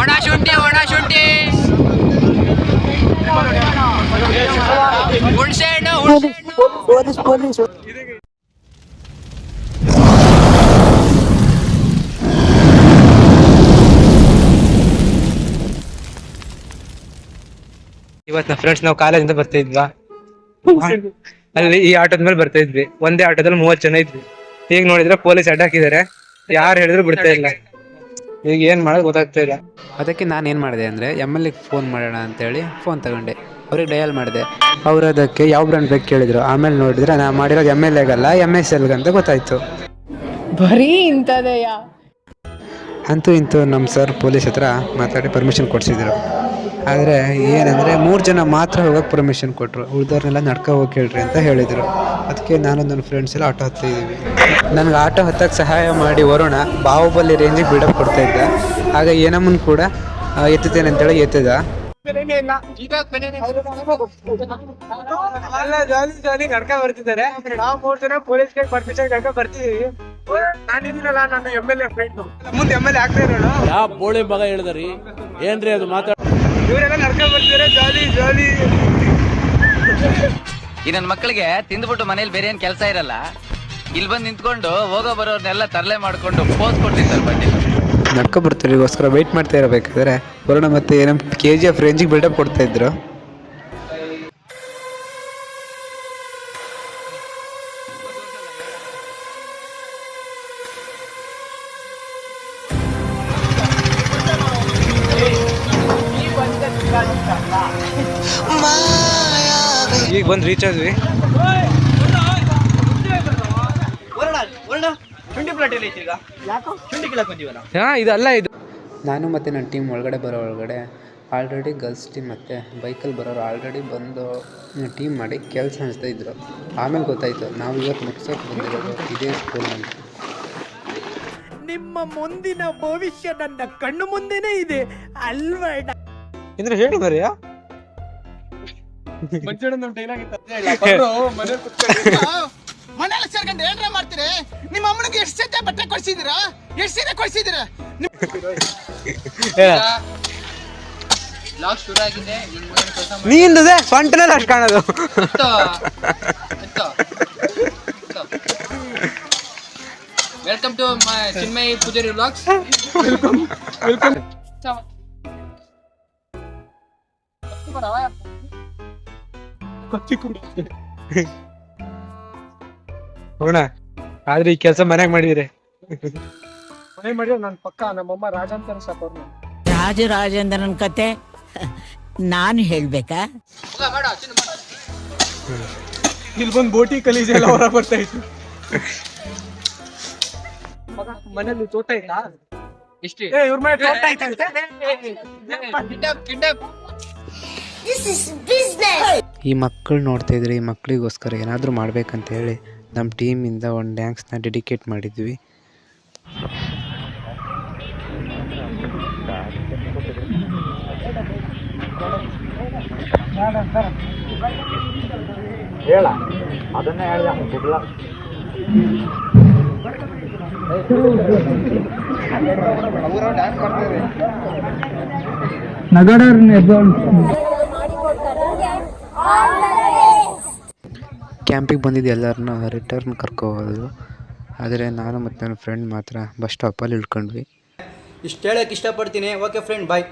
ಒಣ ಶುಂಠಿ ಹುಣಸೆ ಹಣ್ಣು ಇವತ್ತು ಫ್ರೆಂಡ್ಸ್ ನಾವು ಕಾಲೇಜಿಂದ ಬರ್ತಾ ಇದ್ವಾ, ಅಲ್ಲಿ ಈ ಆಟೋದ ಮೇಲೆ ಬರ್ತಾ ಇದ್ವಿ. ಒಂದೇ ಆಟೋದಲ್ಲಿ 30 ಜನ ಇದ್ವಿ. ಈಗ ನೋಡಿದ್ರೆ ಪೊಲೀಸ್ ಅಡ್ಡ ಹಾಕಿದ್ದಾರೆ, ಯಾರು ಹೇಳಿದ್ರು ಬಿಡ್ತಾ ಇಲ್ಲ. ಈಗ ಏನ್ ಮಾಡೋದು ಗೊತ್ತಾಗ್ತಾ ಇಲ್ಲ. ಅದಕ್ಕೆ ನಾನು ಏನು ಮಾಡಿದೆ ಅಂದರೆ MLA ಫೋನ್ ಮಾಡೋಣ ಅಂತೇಳಿ ಫೋನ್ ತಗೊಂಡೆ. ಅವ್ರಿಗೆ ಡಯಲ್ ಮಾಡಿದೆ. ಅವ್ರು ಅದಕ್ಕೆ ಯಾವ ಬ್ರ್ಯಾಂಡ್ ಬೇಕು ಕೇಳಿದ್ರು. ಆಮೇಲೆ ನೋಡಿದ್ರೆ ನಾನು ಮಾಡಿರೋದು MLAಗಲ್ಲ MSLಗೆ ಅಂತ ಗೊತ್ತಾಯಿತು. ಬರೀ ಇಂಥದೆಯ ಅಂತೂ ಇಂತೂ ನಮ್ಮ ಸರ್ ಪೊಲೀಸ್ ಹತ್ರ ಮಾತಾಡಿ ಪರ್ಮಿಷನ್ ಕೊಡಿಸಿದ್ರು. ಆದರೆ ಏನಂದರೆ 3 ಜನ ಮಾತ್ರ ಹೋಗೋಕ್ಕೆ ಪರ್ಮಿಷನ್ ಕೊಟ್ಟರು. ಉಳಿದವ್ರನ್ನೆಲ್ಲ ನಡ್ಕೊ ಹೋಗಿ ಹೇಳ್ರಿ ಅಂತ ಹೇಳಿದರು. ಅದಕ್ಕೆ ನಾನು ನನ್ನ ಫ್ರೆಂಡ್ಸ್ ಎಲ್ಲ ಆಟೋ ಹತ್ತಿದ್ದೀವಿ. ನನಗೆ ಆಟೋ ಹತ್ತಕ್ಕೆ ಸಹಾಯ ಮಾಡಿ ವರುಣ ಬಾಹುಬಲಿ ರೇಂಜಿಗೆ ಬಿಡಪ್ ಕೊಡ್ತಾ ಇದ್ದ. ಆಗ ಏನಮ್ಮನ್ ಕೂಡ ಎತ್ತುತ್ತೇನೆ ಅಂತೇಳಿ ಎತ್ತಿದ. ಜಾಲಿ ನಡ್ಕ ಬರ್ತಿದ್ದಾರೆ. ನಾವು 3 ಜನ ಪೊಲೀಸ್ ಪರ್ಮಿಷನ್ ನಡ್ಕ ಬರ್ತಿದೀವಿ. ನಾನಿದ್ದೀನಲ್ಲ, ನನ್ನ MLA ಫ್ರೆಂಡ್ ಮುಂದೆ MLA ಆಗ್ತಾ ಇರೋಣ. ಯಾವ ಬೋಳಿ ಮಗ ಹೇಳಿದ್ರಿ ಏನ್ರಿ ಅದು ಮಾತಾಡ. ಇವರೆಲ್ಲ ನಡ್ಕ ಬರ್ತಿದ್ದಾರೆ, ಜಾಲಿ ಜಾಲಿ. ಈ ನನ್ನ ಮಕ್ಕಳಿಗೆ ತಿಂದ್ಬಿಟ್ಟು ಮನೇಲಿ ಬೇರೆ ಏನ್ ಕೆಲಸ ಇರಲ್ಲ, ಇಲ್ಲಿ ಬಂದು ನಿಂತ್ಕೊಂಡು ಹೋಗೋ ಬರೋರ್ನೆಲ್ಲ ತರಲೆ ಮಾಡ್ಕೊಂಡು ಪೋಸ್ ಕೊಡ್ತಿರ್ತಾರೆ ಬಡ್ಡಿ. ನಡ್ಕೊ ಬರ್ತೀರಿಗೋಸ್ಕರ ವೆಯ್ಟ್ ಮಾಡ್ತಾ ಇರಬೇಕಾದ್ರೆ ವರುಣ ಮತ್ತೆ ಏನೋ KGF ರೇಂಜಿಗೆ ಬಿಲ್ಡಪ್ ಕೊಡ್ತಾ ಇದ್ರು. ಈಗ ಬಂದು ರೀಚ್ ಆದ್ವಿ. ಇದಲ್ಲ ಇದು. ನಾನು ಮತ್ತು ನನ್ನ ಟೀಮ್ ಒಳಗಡೆ ಆಲ್ರೆಡಿ ಗರ್ಲ್ಸ್ ಟೀಮ್ ಮತ್ತು ಬೈಕಲ್ಲಿ ಬರೋರು ಆಲ್ರೆಡಿ ಬಂದು ಟೀಮ್ ಮಾಡಿ ಕೆಲಸ ಅನಿಸ್ತಾ ಇದ್ರು. ಆಮೇಲೆ ಗೊತ್ತಾಯಿತು ನಾವು ಇವತ್ತು ಮುಗಿಸೋಕೆ ಬಂದಿರೋದು ಇದೇ ಸ್ಕೂಲ್ ಅಂತ. ನಿಮ್ಮ ಮುಂದಿನ ಭವಿಷ್ಯ ನನ್ನ ಕಣ್ಣು ಮುಂದೆನೇ ಇದೆ ಅಲ್ವೇಡ ಅಂದ್ರೆ ಹೇಳಿ ಮರಿಯಾ ಮನೆಯಲ್ಲಿ ಸೇರ್ಕೊಂಡು ಏನ್ರ ಮಾಡ್ತೀರಿ? ನಿಮ್ಮ ಅಮ್ಮನಿಗೆ ಎಷ್ಟು ಜೊತೆ ಬಟ್ಟೆ ಕೊಡ್ಸಿದ್ದೀರಾ? ಎಷ್ಟು ಸೀರೆ ಕೊಡ್ಸಿದ್ದೀರಾ? ನೀಂದೇ ಸೊಂಟನಲ್ಲಿ ಅಷ್ಟು ಕಾಣೋದು. Welcome to Chinmayi Pujari vlogs. ಹೋಣ ಆದ್ರೆ ಈ ಕೆಲಸ ಮನ್ಯಾಗ ಮಾಡಿದ್ರೆ ಮನೆ ಮಾಡಿದ್ರೆ ನನ್ನ ಪಕ್ಕ ನಮ್ಮಮ್ಮ ರಾಜ ಅಂತ ಸಾಕೋರು. ರಾಜರಾಜೇಂದ್ರನ್ ಕತೆ ನಾನು ಹೇಳ್ಬೇಕಾ? ಇಲ್ಲಿ ಬಂದು ಬೋಟಿ ಕಲೀಜ್ ಎಲ್ಲ ಹೊರ ಬರ್ತಾ ಇತ್ತು. ಮನೇಲಿ ತೋಟ ಇತ್ತಾ? ಇಷ್ಟೇ ಇವ್ರ ಮನೆ ತೋಟ ಐತಂತೆ. ಈ ಮಕ್ಕಳು ನೋಡ್ತಾ ಇದ್ರೆ ಈ ಮಕ್ಕಳಿಗೋಸ್ಕರ ಏನಾದರೂ ಮಾಡಬೇಕಂತ ಹೇಳಿ ನಮ್ಮ ಟೀಮಿಂದ ಒಂದು ಡ್ಯಾನ್ಸ್ನ ಡೆಡಿಕೇಟ್ ಮಾಡಿದ್ವಿ. ಕ್ಯಾಂಪಿಗೆ ಬಂದಿದ್ದು ಎಲ್ಲರನ್ನ ರಿಟರ್ನ್ ಕರ್ಕೋಬೋದು. ಆದರೆ ನಾನು ಮತ್ತು ನನ್ನ ಫ್ರೆಂಡ್ ಮಾತ್ರ ಬಸ್ ಸ್ಟಾಪಲ್ಲಿ ಇಳ್ಕೊಂಡ್ವಿ. ಇಷ್ಟು ಹೇಳೋಕ್ಕೆ ಇಷ್ಟಪಡ್ತೀನಿ. ಓಕೆ ಫ್ರೆಂಡ್, ಬಾಯ್.